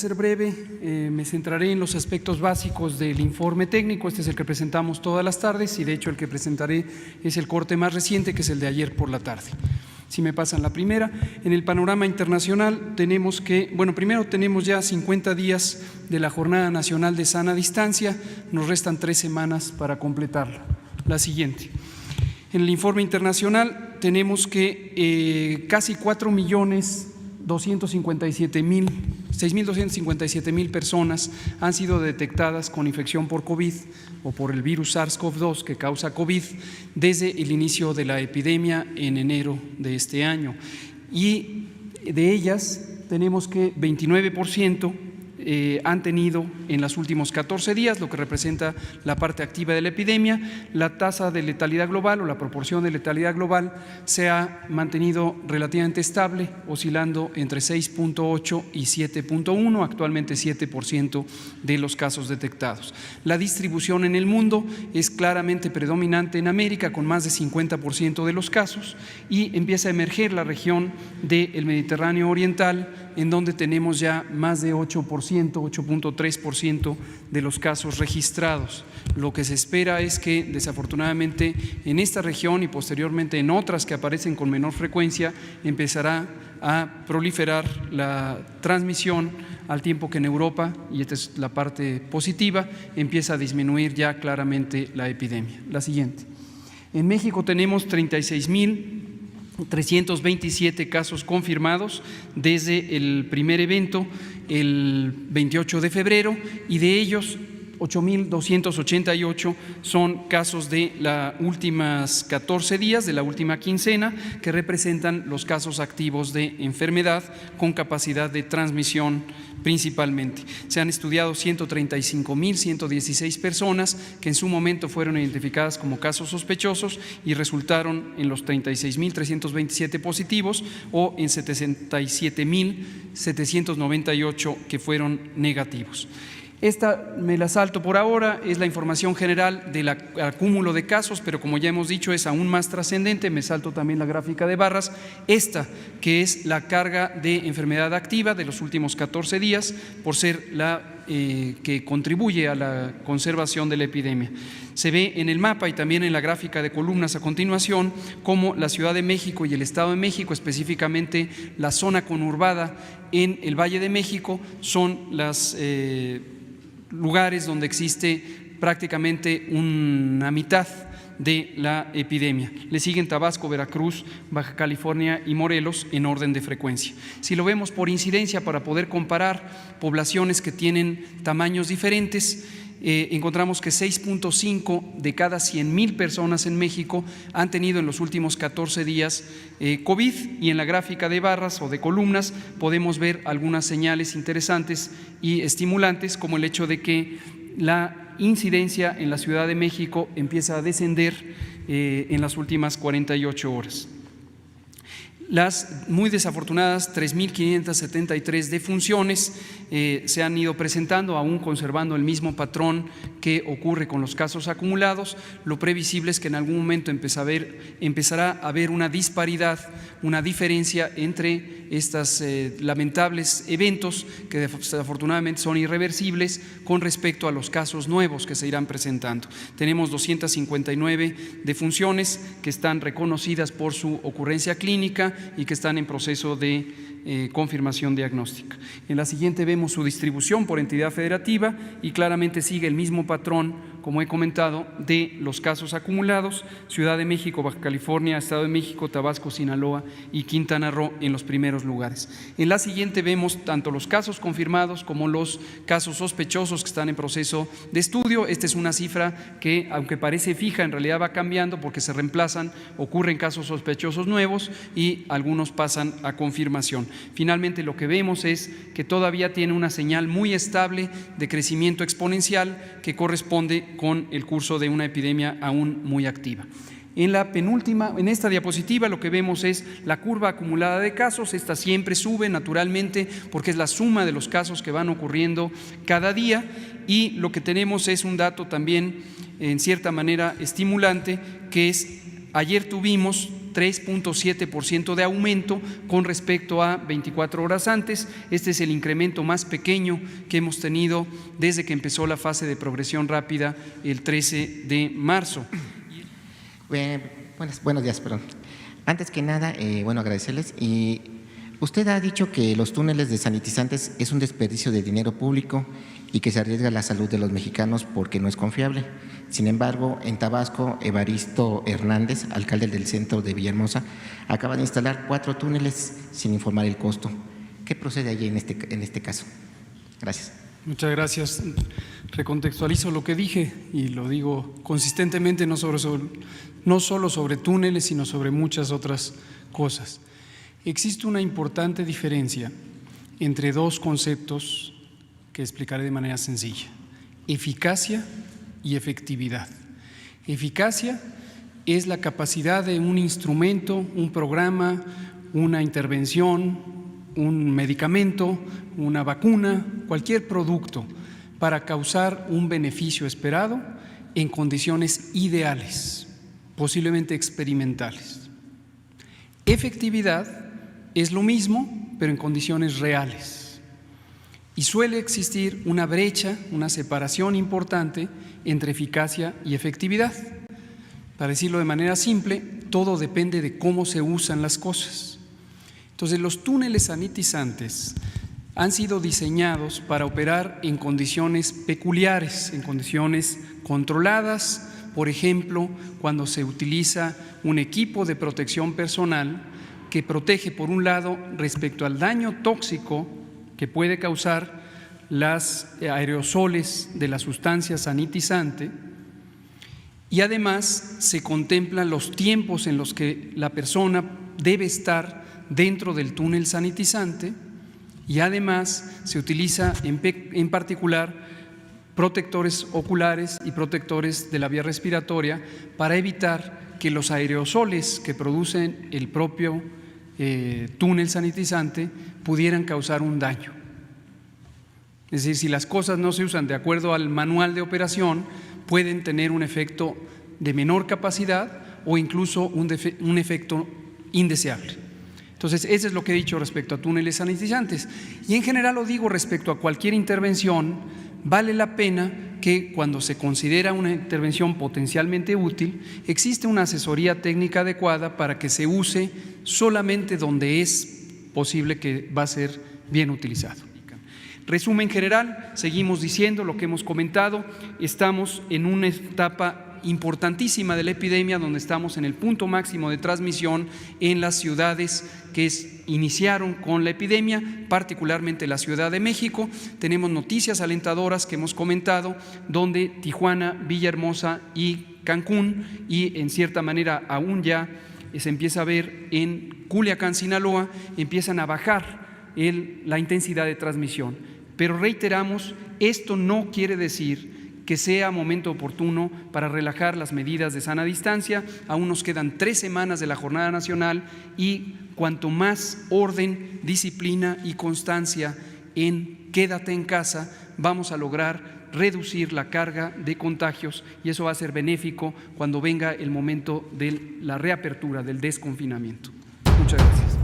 ser breve, me centraré en los aspectos básicos del informe técnico. Este es el que presentamos todas las tardes y de hecho el que presentaré es el corte más reciente, que es el de ayer por la tarde. Si me pasan la primera, en el panorama internacional tenemos que, primero tenemos ya 50 días de la Jornada Nacional de Sana Distancia, nos restan 3 semanas para completarla. La siguiente. En el informe internacional tenemos que casi 6.257.000 personas han sido detectadas con infección por COVID o por el virus SARS-CoV-2 que causa COVID desde el inicio de la epidemia en enero de este año. Y de ellas tenemos que 29% han tenido en los últimos 14 días, lo que representa la parte activa de la epidemia. La tasa de letalidad global o la proporción de letalidad global se ha mantenido relativamente estable, oscilando entre 6.8 y 7.1, actualmente 7% de los casos detectados. La distribución en el mundo es claramente predominante en América, con más de 50% de los casos, y empieza a emerger la región del Mediterráneo Oriental, en donde tenemos ya más de 8.3% de los casos registrados. Lo que se espera es que, desafortunadamente, en esta región y posteriormente en otras que aparecen con menor frecuencia, empezará a proliferar la transmisión, al tiempo que en Europa, y esta es la parte positiva, empieza a disminuir ya claramente la epidemia. La siguiente. En México tenemos 36.327 casos confirmados desde el primer evento, el 28 de febrero, y de ellos 8.288 son casos de las últimas 14 días, de la última quincena, que representan los casos activos de enfermedad con capacidad de transmisión principalmente. Se han estudiado 135.116 personas que en su momento fueron identificadas como casos sospechosos y resultaron en los 36.327 positivos o en 77.798 que fueron negativos. Esta me la salto por ahora, es la información general del acúmulo de casos, pero como ya hemos dicho es aún más trascendente. Me salto también la gráfica de barras, esta que es la carga de enfermedad activa de los últimos 14 días, por ser la que contribuye a la conservación de la epidemia. Se ve en el mapa y también en la gráfica de columnas a continuación cómo la Ciudad de México y el Estado de México, específicamente la zona conurbada en el Valle de México, son las lugares donde existe prácticamente una mitad de la epidemia. Le siguen Tabasco, Veracruz, Baja California y Morelos en orden de frecuencia. Si lo vemos por incidencia, para poder comparar poblaciones que tienen tamaños diferentes, encontramos que 6.5 de cada 100,000 personas en México han tenido en los últimos 14 días COVID, y en la gráfica de barras o de columnas podemos ver algunas señales interesantes y estimulantes, como el hecho de que la incidencia en la Ciudad de México empieza a descender en las últimas 48 horas. Las muy desafortunadas 3.573 defunciones se han ido presentando, aún conservando el mismo patrón que ocurre con los casos acumulados. Lo previsible es que en algún momento empezará a haber una disparidad, una diferencia entre estos lamentables eventos que desafortunadamente son irreversibles con respecto a los casos nuevos que se irán presentando. Tenemos 259 defunciones que están reconocidas por su ocurrencia clínica y que están en proceso de confirmación diagnóstica. En la siguiente vemos su distribución por entidad federativa y claramente sigue el mismo patrón, como he comentado, de los casos acumulados: Ciudad de México, Baja California, Estado de México, Tabasco, Sinaloa y Quintana Roo en los primeros lugares. En la siguiente vemos tanto los casos confirmados como los casos sospechosos que están en proceso de estudio. Esta es una cifra que, aunque parece fija, en realidad va cambiando porque se reemplazan, ocurren casos sospechosos nuevos y algunos pasan a confirmación. Finalmente, lo que vemos es que todavía tiene una señal muy estable de crecimiento exponencial que corresponde con el curso de una epidemia aún muy activa. En la penúltima, en esta diapositiva, lo que vemos es la curva acumulada de casos. Esta siempre sube naturalmente porque es la suma de los casos que van ocurriendo cada día, y lo que tenemos es un dato también en cierta manera estimulante, que es: ayer tuvimos 3.7% de aumento con respecto a 24 horas antes. Este es el incremento más pequeño que hemos tenido desde que empezó la fase de progresión rápida el 13 de marzo. Buenos días, perdón. Antes que nada, agradecerles. Y usted ha dicho que los túneles de sanitizantes es un desperdicio de dinero público y que se arriesga la salud de los mexicanos porque no es confiable. Sin embargo, en Tabasco, Evaristo Hernández, alcalde del centro de Villahermosa, acaba de instalar 4 túneles sin informar el costo. ¿Qué procede allí en este caso? Gracias. Muchas gracias. Recontextualizo lo que dije y lo digo consistentemente, no solo sobre túneles, sino sobre muchas otras cosas. Existe una importante diferencia entre dos conceptos que explicaré de manera sencilla: eficacia y efectividad. Eficacia es la capacidad de un instrumento, un programa, una intervención, un medicamento, una vacuna, cualquier producto, para causar un beneficio esperado en condiciones ideales, posiblemente experimentales. Efectividad es lo mismo, pero en condiciones reales. Y suele existir una brecha, una separación importante entre eficacia y efectividad. Para decirlo de manera simple, todo depende de cómo se usan las cosas. Entonces, los túneles sanitizantes han sido diseñados para operar en condiciones peculiares, en condiciones controladas. Por ejemplo, cuando se utiliza un equipo de protección personal que protege, por un lado, respecto al daño tóxico que puede causar los aerosoles de la sustancia sanitizante, y además se contemplan los tiempos en los que la persona debe estar dentro del túnel sanitizante, y además se utiliza en particular protectores oculares y protectores de la vía respiratoria para evitar que los aerosoles que producen el propio túnel sanitizante pudieran causar un daño. Es decir, si las cosas no se usan de acuerdo al manual de operación, pueden tener un efecto de menor capacidad o incluso un efecto indeseable. Entonces, eso es lo que he dicho respecto a túneles sanitizantes. Y en general lo digo respecto a cualquier intervención. Vale la pena que cuando se considera una intervención potencialmente útil, existe una asesoría técnica adecuada para que se use solamente donde es posible que va a ser bien utilizado. Resumen general, seguimos diciendo lo que hemos comentado, estamos en una etapa importantísima de la epidemia, donde estamos en el punto máximo de transmisión en las ciudades que iniciaron con la epidemia, particularmente la Ciudad de México. Tenemos noticias alentadoras que hemos comentado, donde Tijuana, Villahermosa y Cancún, y en cierta manera aún ya se empieza a ver en Culiacán, Sinaloa, empiezan a bajar la intensidad de transmisión. Pero reiteramos, esto no quiere decir que sea momento oportuno para relajar las medidas de sana distancia. Aún nos quedan 3 semanas de la jornada nacional y cuanto más orden, disciplina y constancia en quédate en casa, vamos a lograr reducir la carga de contagios, y eso va a ser benéfico cuando venga el momento de la reapertura, del desconfinamiento. Muchas gracias.